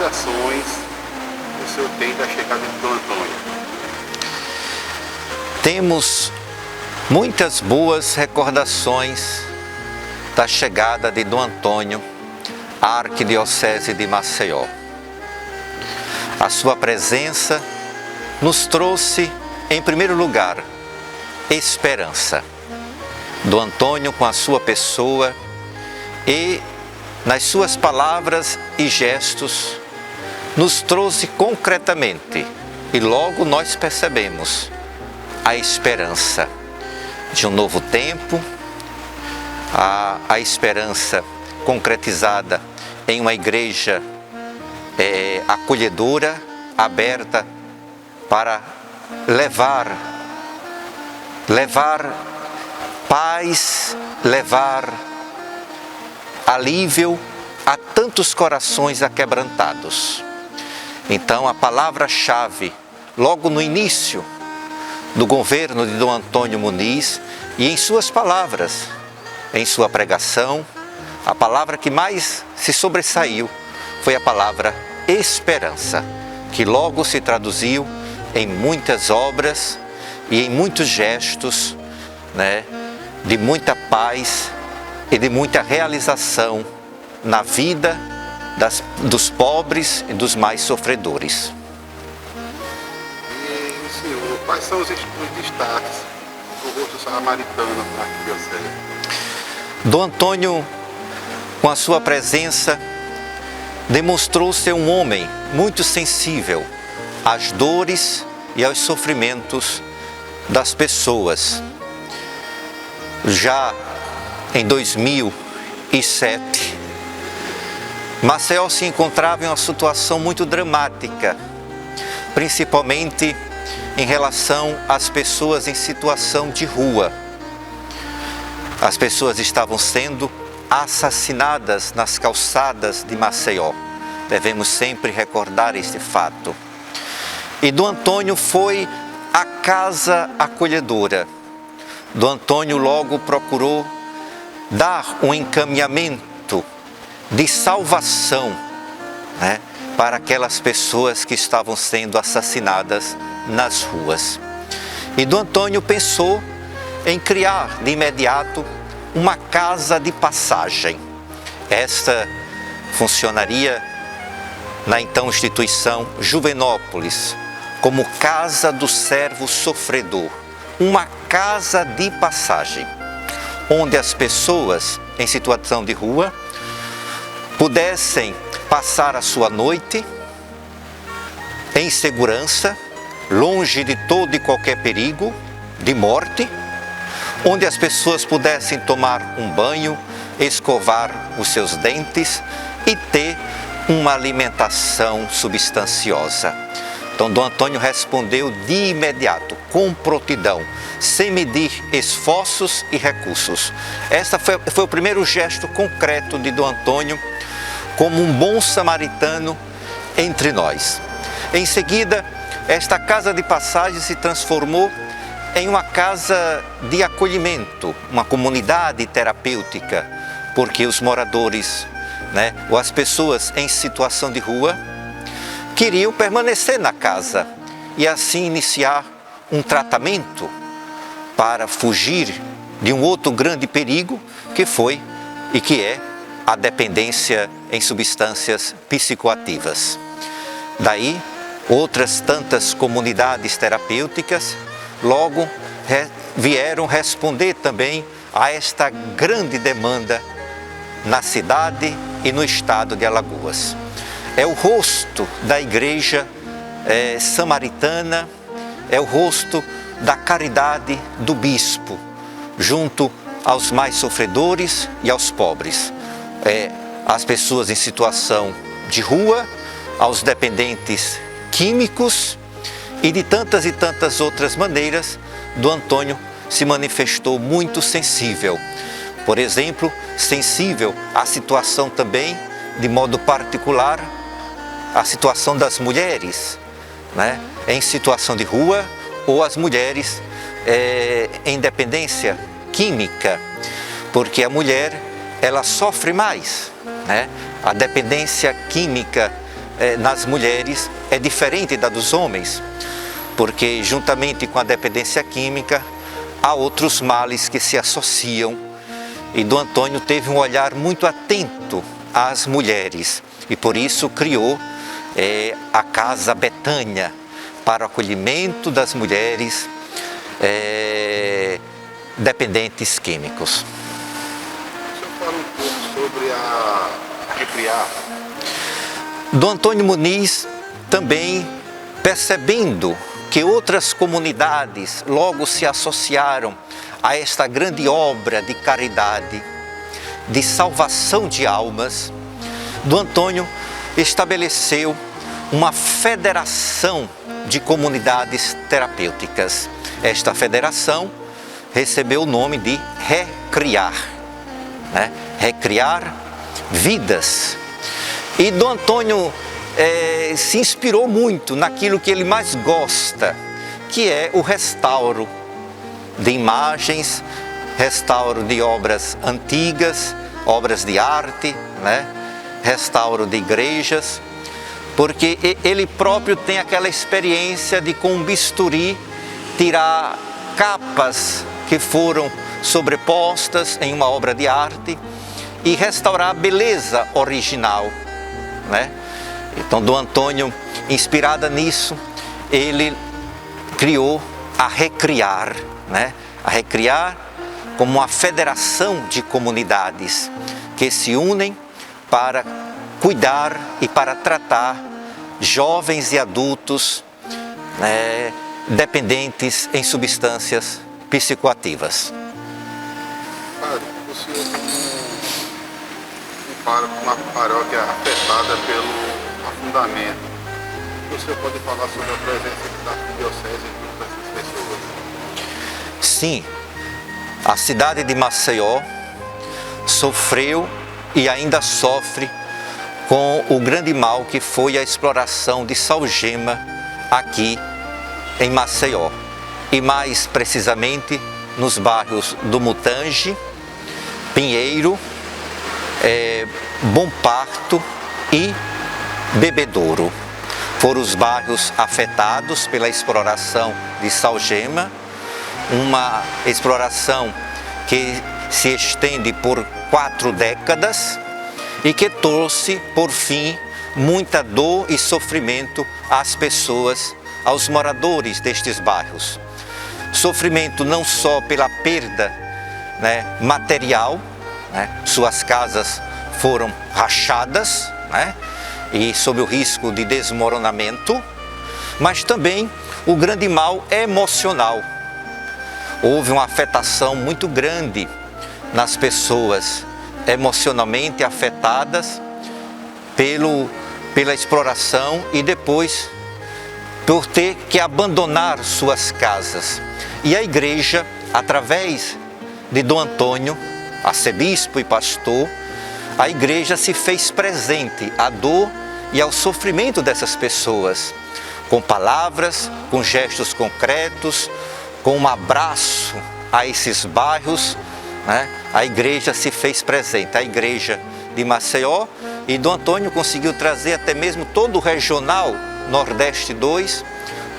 recordações o senhor tem da chegada de Dom Antônio? Temos muitas boas recordações da chegada de Dom Antônio à Arquidiocese de Maceió. A sua presença nos trouxe, em primeiro lugar, esperança. Dom Antônio, com a sua pessoa e nas suas palavras e gestos, nos trouxe concretamente, e logo nós percebemos, a esperança de um novo tempo, a esperança concretizada em uma igreja acolhedora, aberta para levar paz, levar alívio a tantos corações aquebrantados. Então, a palavra-chave, logo no início do governo de Dom Antônio Muniz, e em suas palavras, em sua pregação, a palavra que mais se sobressaiu foi a palavra esperança, que logo se traduziu em muitas obras e em muitos gestos, de muita paz e de muita realização na vida dos pobres e dos mais sofredores. E, senhor, quais são os destaques do rosto samaritano na arquidiocese? Dom Antônio, com a sua presença, demonstrou ser um homem muito sensível às dores e aos sofrimentos das pessoas. Já em 2007, Maceió se encontrava em uma situação muito dramática, principalmente em relação às pessoas em situação de rua. As pessoas estavam sendo assassinadas nas calçadas de Maceió. Devemos sempre recordar este fato. E Dom Antônio foi à casa acolhedora. Dom Antônio logo procurou dar um encaminhamento de salvação, para aquelas pessoas que estavam sendo assassinadas nas ruas. E Dom Antônio pensou em criar de imediato uma casa de passagem. Esta funcionaria na então instituição Juvenópolis como Casa do Servo Sofredor, uma casa de passagem, onde as pessoas em situação de rua pudessem passar a sua noite em segurança, longe de todo e qualquer perigo de morte, onde as pessoas pudessem tomar um banho, escovar os seus dentes e ter uma alimentação substanciosa. Então, Dom Antônio respondeu de imediato, com prontidão, sem medir esforços e recursos. Esse foi o primeiro gesto concreto de Dom Antônio como um bom samaritano entre nós. Em seguida, esta casa de passagem se transformou em uma casa de acolhimento, uma comunidade terapêutica, porque os moradores, ou as pessoas em situação de rua, queriam permanecer na casa e assim iniciar um tratamento para fugir de um outro grande perigo que foi e que é a dependência em substâncias psicoativas. Daí, outras tantas comunidades terapêuticas logo vieram responder também a esta grande demanda na cidade e no estado de Alagoas. É o rosto da igreja samaritana, é o rosto da caridade do bispo, junto aos mais sofredores e aos pobres. As pessoas em situação de rua, aos dependentes químicos e de tantas e tantas outras maneiras, Dom Antônio se manifestou muito sensível. Por exemplo, sensível à situação também, de modo particular, a situação das mulheres, em situação de rua, ou as mulheres em dependência química, porque a mulher ela sofre mais, A dependência química nas mulheres é diferente da dos homens, porque juntamente com a dependência química, há outros males que se associam. E Dom Antônio teve um olhar muito atento às mulheres e por isso criou a Casa Betânia para o acolhimento das mulheres dependentes químicos. O senhor fala um pouco sobre a Recriar. Dom Antônio Muniz também, percebendo que outras comunidades logo se associaram a esta grande obra de caridade, de salvação de almas, Dom Antônio estabeleceu uma federação de comunidades terapêuticas. Esta federação recebeu o nome de Recriar, né? Recriar vidas. E Dom Antônio se inspirou muito naquilo que ele mais gosta, que é o restauro de imagens, restauro de obras antigas, obras de arte, né? Restauro de igrejas, porque ele próprio tem aquela experiência de com um bisturi tirar capas que foram sobrepostas em uma obra de arte e restaurar a beleza original, né? Então Dom Antônio, inspirada nisso, ele criou a Recriar, né? A Recriar como uma federação de comunidades que se unem para cuidar e para tratar jovens e adultos dependentes em substâncias psicoativas. Padre, o senhor tem uma paróquia afetada pelo afundamento. O senhor pode falar sobre a presença da arquidiocese junto a essas pessoas? Sim, a cidade de Maceió sofreu e ainda sofre com o grande mal que foi a exploração de salgema aqui em Maceió. E mais precisamente nos bairros do Mutange, Pinheiro, Bom Parto e Bebedouro. Foram os bairros afetados pela exploração de salgema, uma exploração que se estende por 4 décadas e que trouxe, por fim, muita dor e sofrimento às pessoas, aos moradores destes bairros. Sofrimento não só pela perda, material, suas casas foram rachadas, e sob o risco de desmoronamento, mas também o grande mal emocional. Houve uma afetação muito grande nas pessoas emocionalmente afetadas pela exploração e depois por ter que abandonar suas casas. E a igreja, através de Dom Antônio, arcebispo e pastor, a igreja se fez presente à dor e ao sofrimento dessas pessoas, com palavras, com gestos concretos, com um abraço a esses bairros, a igreja se fez presente, a igreja de Maceió, e Dom Antônio conseguiu trazer até mesmo todo o regional Nordeste 2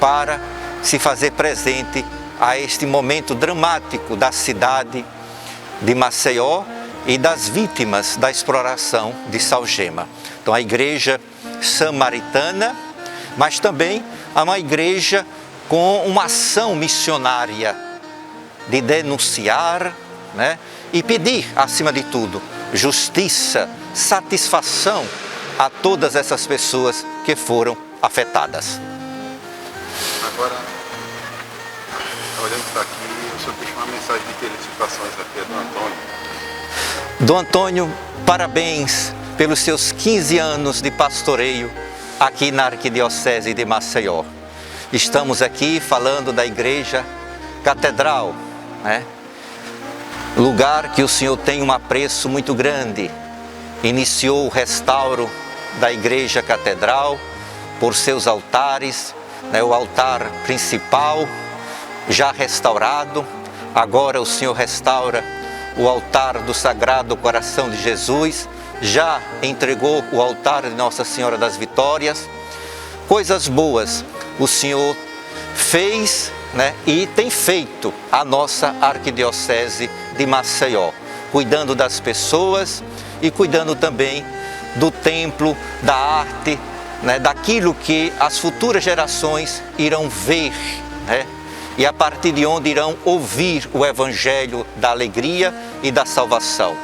para se fazer presente a este momento dramático da cidade de Maceió e das vítimas da exploração de salgema. Então a igreja samaritana, mas também há uma igreja com uma ação missionária de denunciar, e pedir, acima de tudo, justiça, satisfação a todas essas pessoas que foram afetadas. Agora, olhando para aqui, o senhor deixa uma mensagem de felicitações aqui a Dom Antônio. Dom Antônio, parabéns pelos seus 15 anos de pastoreio aqui na Arquidiocese de Maceió. Estamos aqui falando da Igreja Catedral, lugar que o Senhor tem um apreço muito grande. Iniciou o restauro da Igreja Catedral por seus altares, o altar principal já restaurado. Agora o Senhor restaura o altar do Sagrado Coração de Jesus, já entregou o altar de Nossa Senhora das Vitórias. Coisas boas o Senhor fez, né, e tem feito a nossa Arquidiocese de Maceió, cuidando das pessoas e cuidando também do templo, da arte, né, daquilo que as futuras gerações irão ver, né, e a partir de onde irão ouvir o Evangelho da alegria e da salvação.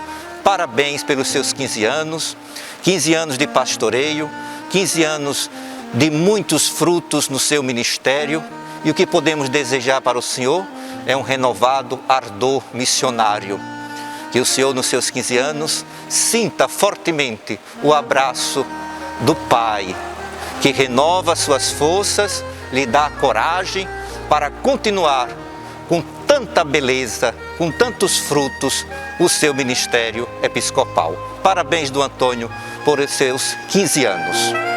Parabéns pelos seus 15 anos de pastoreio, 15 anos de muitos frutos no seu ministério, e o que podemos desejar para o Senhor é um renovado ardor missionário. Que o Senhor, nos seus 15 anos, sinta fortemente o abraço do Pai, que renova suas forças, lhe dá coragem para continuar com tanta beleza, com tantos frutos, o seu ministério episcopal. Parabéns, Dom Antônio, por seus 15 anos.